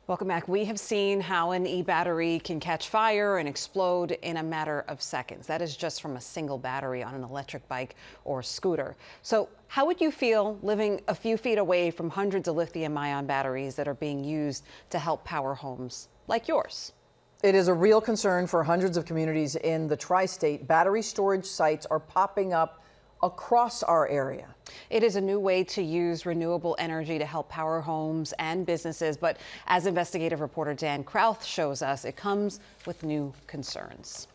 Welcome back. We have seen how an e-battery can catch fire and explode in a matter of seconds. That is just from a single battery on an electric bike or scooter. So how would you feel living a few feet away from hundreds of lithium-ion batteries that are being used to help power homes like yours? It is a real concern for hundreds of communities in the tri-state. Battery storage sites are popping up across our area. It is a new way to use renewable energy to help power homes and businesses. But as investigative reporter Dan Krauth shows us, it comes with new concerns.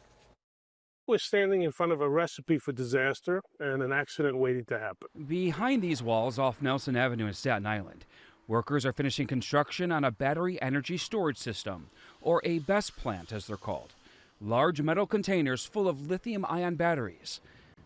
We're standing in front of a recipe for disaster and an accident waiting to happen. Behind these walls off Nelson Avenue in Staten Island, workers are finishing construction on a battery energy storage system, or a BESS plant as they're called. Large metal containers full of lithium-ion batteries.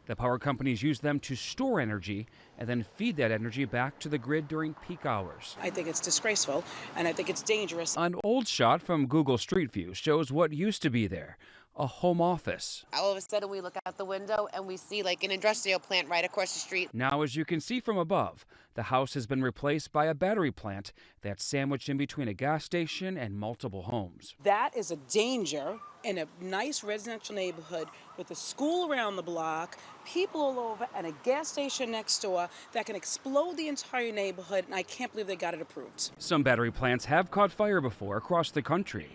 The power companies use them to store energy and then feed that energy back to the grid during peak hours. I think it's disgraceful and I think it's dangerous. An old shot from Google Street View shows what used to be there, a home office. All of a sudden we look out the window and we see like an industrial plant right across the street. Now, as you can see from above, the house has been replaced by a battery plant that's sandwiched in between a gas station and multiple homes. That is a danger in a nice residential neighborhood with a school around the block, people all over, and a gas station next door that can explode the entire neighborhood, and I can't believe they got it approved. Some battery plants have caught fire before across the country.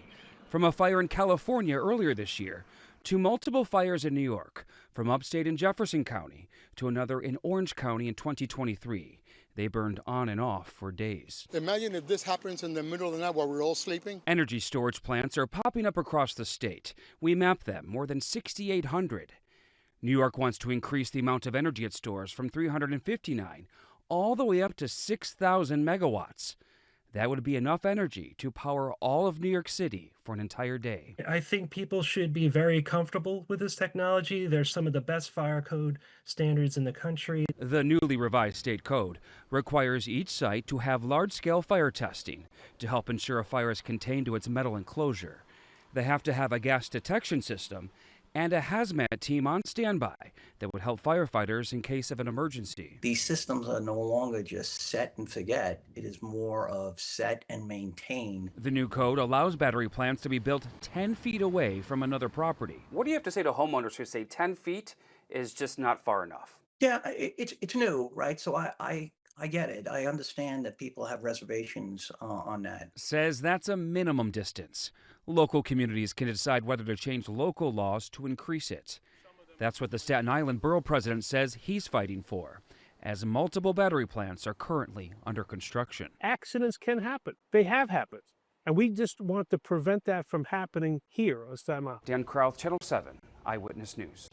From a fire in California earlier this year, to multiple fires in New York, from upstate in Jefferson County to another in Orange County in 2023. They burned on and off for days. Imagine if this happens in the middle of the night while we're all sleeping. Energy storage plants are popping up across the state. We mapped them, more than 6,800. New York wants to increase the amount of energy it stores from 359 all the way up to 6,000 megawatts. That would be enough energy to power all of New York City for an entire day. I think people should be very comfortable with this technology. There's some of the best fire code standards in the country. The newly revised state code requires each site to have large-scale fire testing to help ensure a fire is contained to its metal enclosure. They have to have a gas detection system and a hazmat team on standby that would help firefighters in case of an emergency. These systems are no longer just set and forget. It is more of set and maintain. The new code allows battery plants to be built 10 feet away from another property. What do you have to say to homeowners who say 10 feet is just not far enough? Yeah, it's new, right? So I get it. I understand that people have reservations on that. Says that's a minimum distance. Local communities can decide whether to change local laws to increase it. That's what the Staten Island Borough President says he's fighting for, as multiple battery plants are currently under construction. Accidents can happen. They have happened. And we just want to prevent that from happening here on Staten Island. Dan Krauth, Channel 7, Eyewitness News.